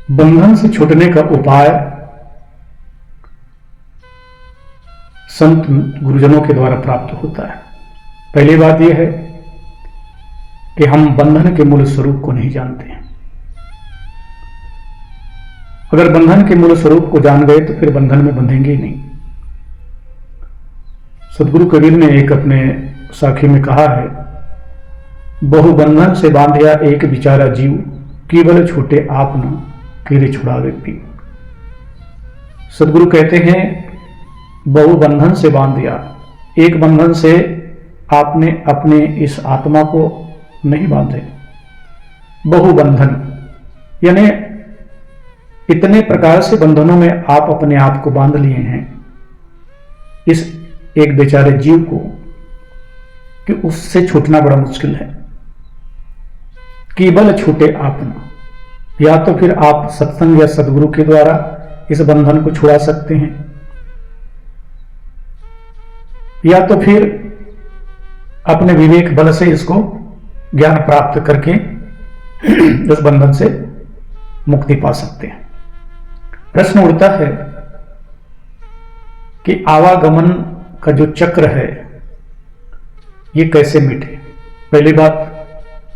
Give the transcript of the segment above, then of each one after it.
बंधन से छूटने का उपाय संत गुरुजनों के द्वारा प्राप्त होता है। पहली बात यह है कि हम बंधन के मूल स्वरूप को नहीं जानते। अगर बंधन के मूल स्वरूप को जान गए तो फिर बंधन में बंधेंगे ही नहीं। सदगुरु कबीर ने एक अपने साखी में कहा है, बहु बंधन से बांधिया एक बिचारा जीव, केवल छूटे आप न कीरे छुड़ावे पी। सदगुरु कहते हैं, बहु बंधन से बांध दिया, एक बंधन से आपने अपने इस आत्मा को नहीं बांधे। बहु बंधन यानी इतने प्रकार से बंधनों में आप अपने आप को बांध लिए हैं इस एक बेचारे जीव को कि उससे छूटना बड़ा मुश्किल है। केवल छूटे आप न, या तो फिर आप सत्संग या सदगुरु के द्वारा इस बंधन को छुड़ा सकते हैं, या तो फिर अपने विवेक बल से इसको ज्ञान प्राप्त करके उस बंधन से मुक्ति पा सकते हैं। प्रश्न उठता है कि आवागमन का जो चक्र है ये कैसे मिटे। पहली बात,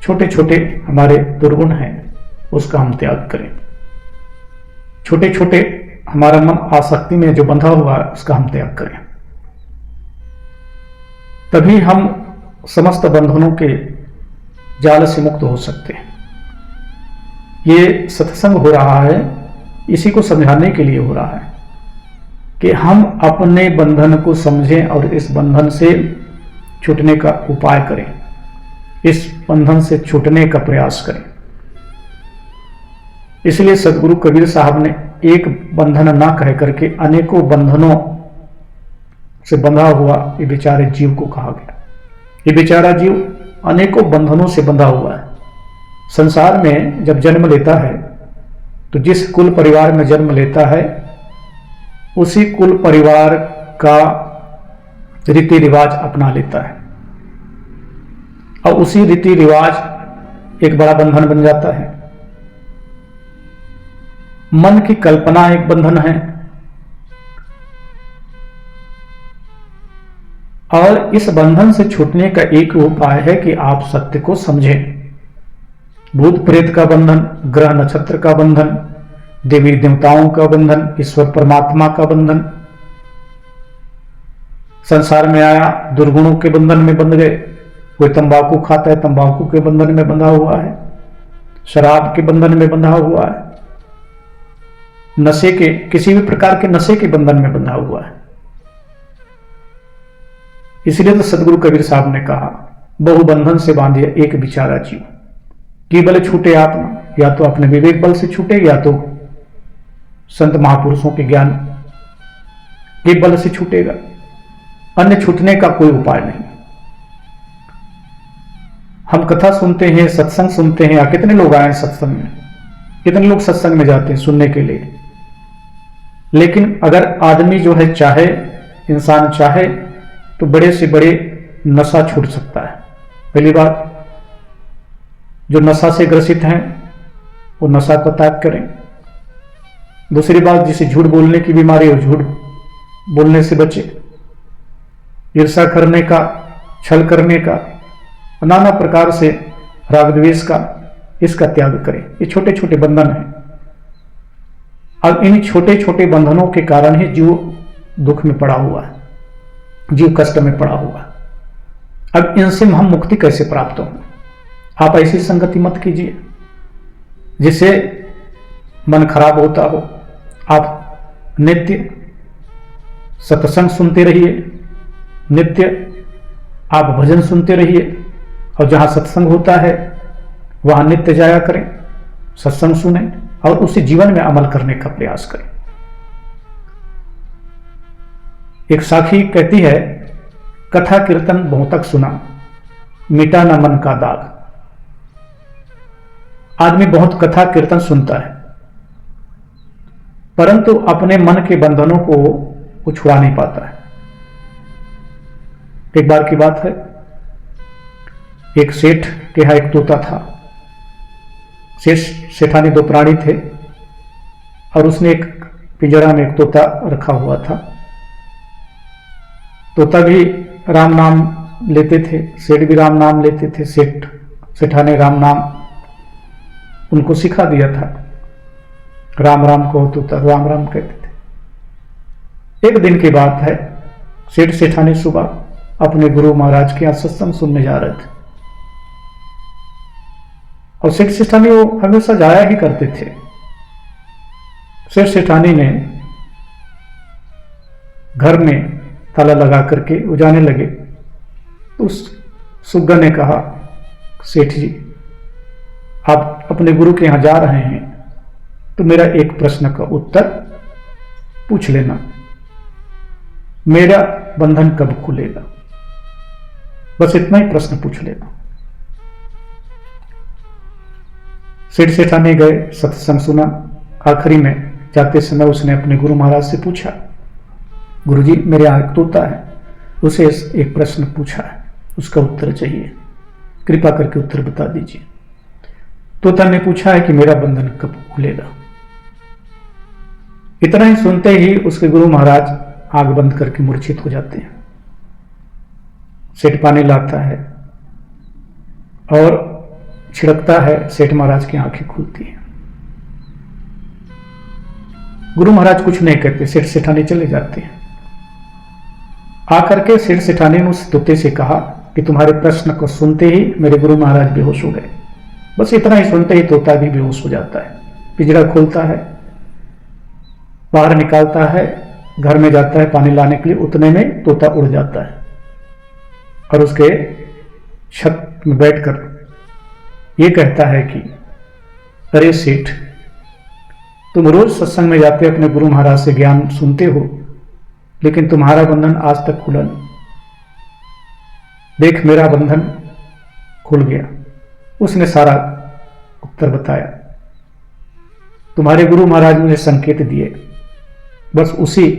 छोटे छोटे हमारे दुर्गुण हैं उसका हम त्याग करें। छोटे छोटे हमारा मन आसक्ति में जो बंधा हुआ है उसका हम त्याग करें, तभी हम समस्त बंधनों के जाल से मुक्त हो सकते हैं। ये सत्संग हो रहा है इसी को समझाने के लिए हो रहा है कि हम अपने बंधन को समझें और इस बंधन से छूटने का उपाय करें, इस बंधन से छूटने का प्रयास करें। इसलिए सदगुरु कबीर साहब ने एक बंधन ना कह करके अनेकों बंधनों से बंधा हुआ ये बेचारे जीव को कहा गया। ये बेचारा जीव अनेकों बंधनों से बंधा हुआ है। संसार में जब जन्म लेता है तो जिस कुल परिवार में जन्म लेता है उसी कुल परिवार का रीति रिवाज अपना लेता है और उसी रीति रिवाज एक बड़ा बंधन बन जाता है। मन की कल्पना एक बंधन है और इस बंधन से छूटने का एक उपाय है कि आप सत्य को समझें। भूत प्रेत का बंधन, ग्रह नक्षत्र का बंधन, देवी देवताओं का बंधन, ईश्वर परमात्मा का बंधन, संसार में आया दुर्गुणों के बंधन में बंध गए। कोई तंबाकू खाता है, तंबाकू के बंधन में बंधा हुआ है, शराब के बंधन में बंधा हुआ है, नशे के किसी भी प्रकार के नशे के बंधन में बंधा हुआ है। इसलिए तो सदगुरु कबीर साहब ने कहा, बहु बंधन से बांधिए एक बेचारा जीव, केवल छूटे आत्मा। या तो अपने विवेक बल से छूटे या तो संत महापुरुषों के ज्ञान के बल से छूटेगा, अन्य छूटने का कोई उपाय नहीं। हम कथा सुनते हैं, सत्संग सुनते हैं, या कितने लोग आए सत्संग में, कितने लोग सत्संग में जाते हैं सुनने के लिए। लेकिन अगर आदमी जो है चाहे, इंसान चाहे तो बड़े से बड़े नशा छूट सकता है। पहली बात, जो नशा से ग्रसित हैं वो नशा को त्याग करें। दूसरी बात, जिसे झूठ बोलने की बीमारी हो झूठ बोलने से बचे। ईर्ष्या करने का, छल करने का, नाना प्रकार से राग द्वेष का, इसका त्याग करें। ये छोटे छोटे बंधन हैं। अब इन छोटे छोटे बंधनों के कारण ही जीव दुख में पड़ा हुआ है, जीव कष्ट में पड़ा हुआ है। अब इनसे हम मुक्ति कैसे प्राप्त हों? आप ऐसी संगति मत कीजिए जिससे मन खराब होता हो। आप नित्य सत्संग सुनते रहिए, नित्य आप भजन सुनते रहिए, और जहां सत्संग होता है वहां नित्य जाया करें, सत्संग सुने और उसे जीवन में अमल करने का प्रयास करें। एक साखी कहती है, कथा कीर्तन बहुतक सुना, मिटा न मन का दाग। आदमी बहुत कथा कीर्तन सुनता है परंतु अपने मन के बंधनों को वो छुड़ा नहीं पाता है। एक बार की बात है, एक सेठ के यहां एक तोता था। सेठानी दो प्राणी थे, और उसने एक पिंजरा में एक तोता रखा हुआ था। तोता भी राम नाम लेते थे, सेठ भी राम नाम लेते थे। सेठा ने राम नाम उनको सिखा दिया था। राम राम कहो तोता राम राम कहते थे। एक दिन की बात है, सेठ सेठानी सुबह अपने गुरु महाराज के यहाँ सत्संग सुनने जा रहे थे। और सेठ सेठानी वो हमेशा जाया ही करते थे। सेठ सेठानी ने घर में ताला लगा करके वो जाने लगे। उस सुग्गा ने कहा, सेठ जी आप अपने गुरु के यहां जा रहे हैं तो मेरा एक प्रश्न का उत्तर पूछ लेना, मेरा बंधन कब खुलेगा? बस इतना ही प्रश्न पूछ लेना। सेठ सेठानी गए, सत्संग सुना। आखिरी में जाते समय उसने अपने गुरु महाराज से पूछा, गुरुजी मेरे यहाँ एक तोता है, उसे एक प्रश्न पूछा है, उसका उत्तर चाहिए, कृपा करके उत्तर बता दीजिए। तोता ने पूछा है कि मेरा बंधन कब खुलेगा। इतना ही सुनते ही उसके गुरु महाराज आंख बंद करके मूर्छित हो जाते हैं। सेठ पानी लाता है और छिड़कता है, सेठ महाराज की आंखें खुलती हैं। गुरु महाराज कुछ नहीं कहते, सेठ सेठानी चले जाते हैं। आकर के सेठ सेठानी ने उस तोते से कहा कि तुम्हारे प्रश्न को सुनते ही मेरे गुरु महाराज बेहोश हो गए। बस इतना ही सुनते ही तोता भी बेहोश हो जाता है। पिंजरा खोलता है, बाहर निकालता है, घर में जाता है पानी लाने के लिए, उतने में तोता उड़ जाता है और उसके छत में बैठकर ये कहता है कि अरे सेठ, तुम रोज सत्संग में जाते अपने गुरु महाराज से ज्ञान सुनते हो, लेकिन तुम्हारा बंधन आज तक खुला नहीं। देख मेरा बंधन खुल गया। उसने सारा उत्तर बताया। तुम्हारे गुरु महाराज मुझे संकेत दिए, बस उसी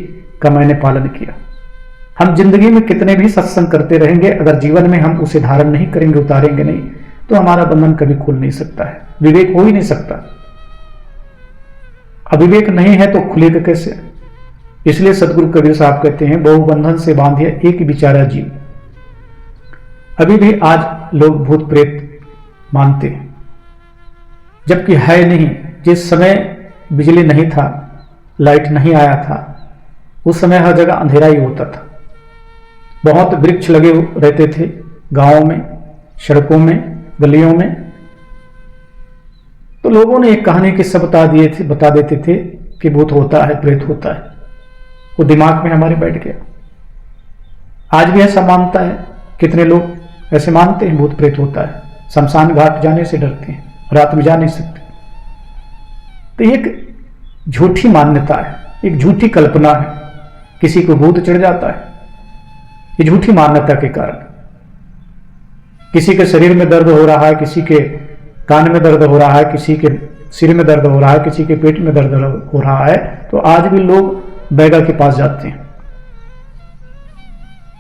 का मैंने पालन किया। हम जिंदगी में कितने भी सत्संग करते रहेंगे, अगर जीवन में हम उसे धारण नहीं करेंगे, उतारेंगे नहीं, तो हमारा बंधन कभी खुल नहीं सकता है, विवेक हो ही नहीं सकता। अविवेक नहीं है तो खुलेगा कैसे? इसलिए सदगुरु कबीर साहब कहते हैं, बहु बंधन से बांधिए एक बिचारा जीव। अभी भी आज लोग भूत प्रेत मानते हैं, जबकि है नहीं। जिस समय बिजली नहीं था, लाइट नहीं आया था, उस समय हर जगह अंधेरा ही होता था। बहुत वृक्ष लगे रहते थे गांवों में, सड़कों में, गलियों में। तो लोगों ने एक कहानी किस्सा बता देते थे कि भूत होता है, प्रेत होता है। वो दिमाग में हमारे बैठ गया। आज भी ऐसा मानता है, कितने लोग ऐसे मानते हैं भूत प्रेत होता है, शमशान घाट जाने से डरते हैं, रात में जा नहीं सकते। तो एक झूठी मान्यता है, एक झूठी कल्पना है, किसी को भूत चढ़ जाता है। ये झूठी मान्यता के कारण किसी के शरीर में दर्द हो रहा है, किसी के कान में दर्द हो रहा है, किसी के सिर में दर्द हो रहा है, किसी के पेट में दर्द हो रहा है, तो आज भी लोग बैगा के पास जाते हैं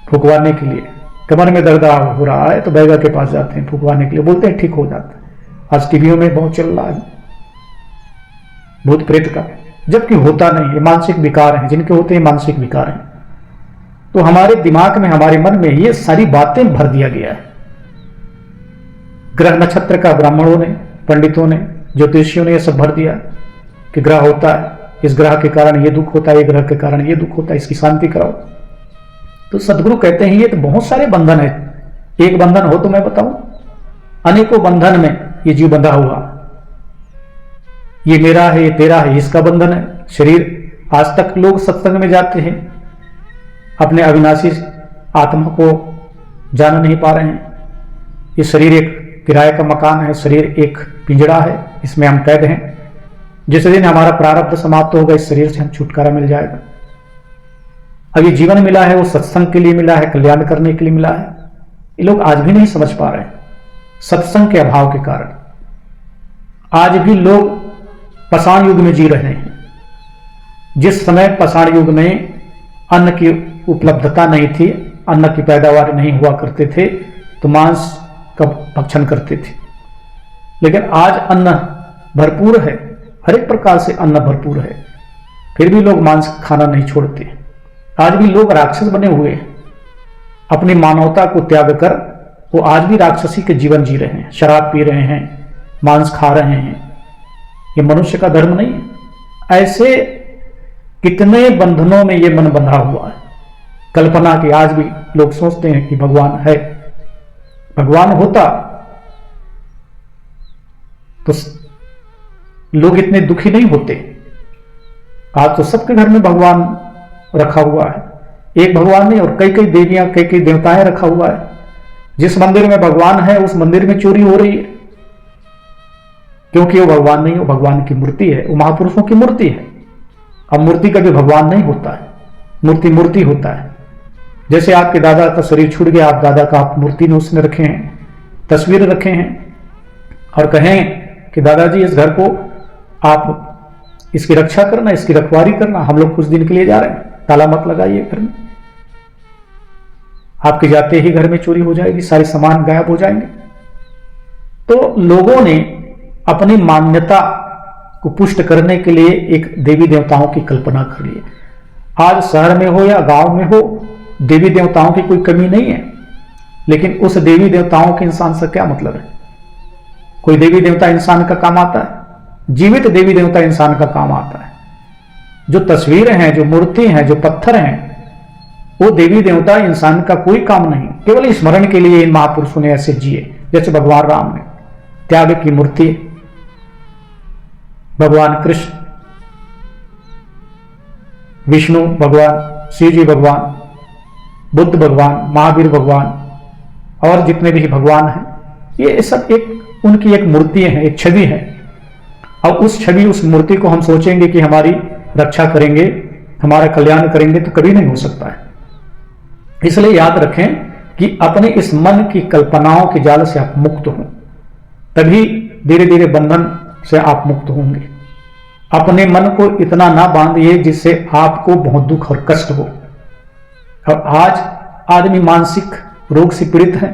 फुकवाने के लिए। कमर में दर्द हो रहा है तो बैगा के पास जाते हैं फुकवाने के लिए, बोलते हैं ठीक हो जाता है। आज टीवियों में बहुत चल रहा है भूत प्रेत का, जबकि होता नहीं। ये मानसिक विकार हैं, जिनके होते हैं मानसिक विकार हैं। तो हमारे दिमाग में, हमारे मन में ये सारी बातें भर दिया गया है। ग्रह नक्षत्र का ब्राह्मणों ने, पंडितों ने, ज्योतिषियों ने ये सब भर दिया कि ग्रह होता है, इस ग्रह के कारण ये दुख होता है, ये ग्रह के कारण ये दुख होता है, इसकी शांति कराओ। तो सदगुरु कहते हैं ये तो बहुत सारे बंधन है। एक बंधन हो तो मैं बताऊं, अनेकों बंधन में ये जीव बंधा हुआ। ये मेरा है, ये तेरा है, इसका बंधन है शरीर। आज तक लोग सत्संग में जाते हैं, अपने अविनाशी आत्मा को जान नहीं पा रहे हैं। ये शरीर एक किराए का मकान है, शरीर एक पिंजड़ा है, इसमें हम कैद हैं। जिस दिन हमारा प्रारब्ध समाप्त होगा, इस शरीर से हम छुटकारा मिल जाएगा। अब ये जीवन मिला है वो सत्संग के लिए मिला है, कल्याण करने के लिए मिला है। ये लोग आज भी नहीं समझ पा रहे हैं सत्संग के अभाव के कारण। आज भी लोग पाषाण युग में जी रहे हैं। जिस समय पाषाण युग में अन्न की उपलब्धता नहीं थी, अन्न की पैदावार नहीं हुआ करते थे, तो मांस का भक्षण करते थे। लेकिन आज अन्न भरपूर है, हर एक प्रकार से अन्न भरपूर है, फिर भी लोग मांस खाना नहीं छोड़ते। आज भी लोग राक्षस बने हुए हैं, अपनी मानवता को त्याग कर वो आज भी राक्षसी के जीवन जी रहे हैं, शराब पी रहे हैं, मांस खा रहे हैं। ये मनुष्य का धर्म नहीं है। ऐसे कितने बंधनों में ये मन बंधा हुआ है, कल्पना की। आज भी लोग सोचते हैं कि भगवान है, भगवान होता तो लोग इतने दुखी नहीं होते। आज तो सबके घर में भगवान रखा हुआ है, एक भगवान नहीं और कई कई देवियां, कई कई देवताएं रखा हुआ है। जिस मंदिर में भगवान है उस मंदिर में चोरी हो रही है, क्योंकि वो भगवान नहीं, वो भगवान की मूर्ति है, वो महापुरुषों की मूर्ति है। अब मूर्ति कभी भगवान नहीं होता है, मूर्ति मूर्ति होता है। जैसे आपके दादा का शरीर छूट गया, आप दादा का आप मूर्ति में उसने रखे हैं, तस्वीर रखे हैं, और कहें कि दादाजी इस घर को आप इसकी रक्षा करना, इसकी रखवारी करना, हम लोग कुछ दिन के लिए जा रहे हैं, ताला मत लगाइए घर में। आपके जाते ही घर में चोरी हो जाएगी, सारे सामान गायब हो जाएंगे। तो लोगों ने अपनी मान्यता को पुष्ट करने के लिए एक देवी देवताओं की कल्पना कर ली। आज शहर में हो या गांव में हो, देवी देवताओं की कोई कमी नहीं है, लेकिन उस देवी देवताओं के इंसान से क्या मतलब है? कोई देवी देवता इंसान का काम आता है? जीवित देवी देवता इंसान का काम आता है। जो तस्वीरें हैं, जो मूर्ति हैं, जो पत्थर हैं, वो देवी देवता इंसान का कोई काम नहीं, केवल स्मरण के लिए इन महापुरुषों ने ऐसे जिए। जैसे भगवान राम ने त्याग की मूर्ति, भगवान कृष्ण, विष्णु भगवान, शिव जी भगवान, बुद्ध भगवान, महावीर भगवान और जितने भी भगवान हैं, ये सब एक उनकी एक मूर्ति है, एक छवि है। अब उस छवि, उस मूर्ति को हम सोचेंगे कि हमारी रक्षा करेंगे, हमारा कल्याण करेंगे, तो कभी नहीं हो सकता है। इसलिए याद रखें कि अपने इस मन की कल्पनाओं के जाल से आप मुक्त हो, तभी धीरे धीरे बंधन से आप मुक्त होंगे। अपने मन को इतना ना बांधिए जिससे आपको बहुत दुख और कष्ट हो। और आज आदमी मानसिक रोग से पीड़ित है,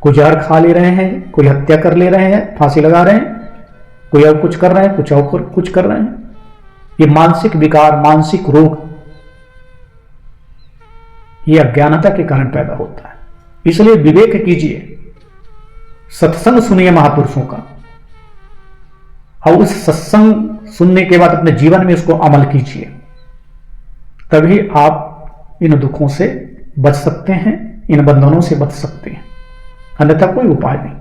कोई जहर खा ले रहे हैं, कोई हत्या कर ले रहे हैं, फांसी लगा रहे हैं, कोई और कुछ कर रहे हैं, कुछ और कुछ कर रहे हैं। ये मानसिक विकार, मानसिक रोग, ये अज्ञानता के कारण पैदा होता है। इसलिए विवेक कीजिए, सत्संग सुनिए महापुरुषों का, और उस सत्संग सुनने के बाद अपने जीवन में उसको अमल कीजिए, तभी आप इन दुखों से बच सकते हैं, इन बंधनों से बच सकते हैं, अन्यथा कोई उपाय नहीं।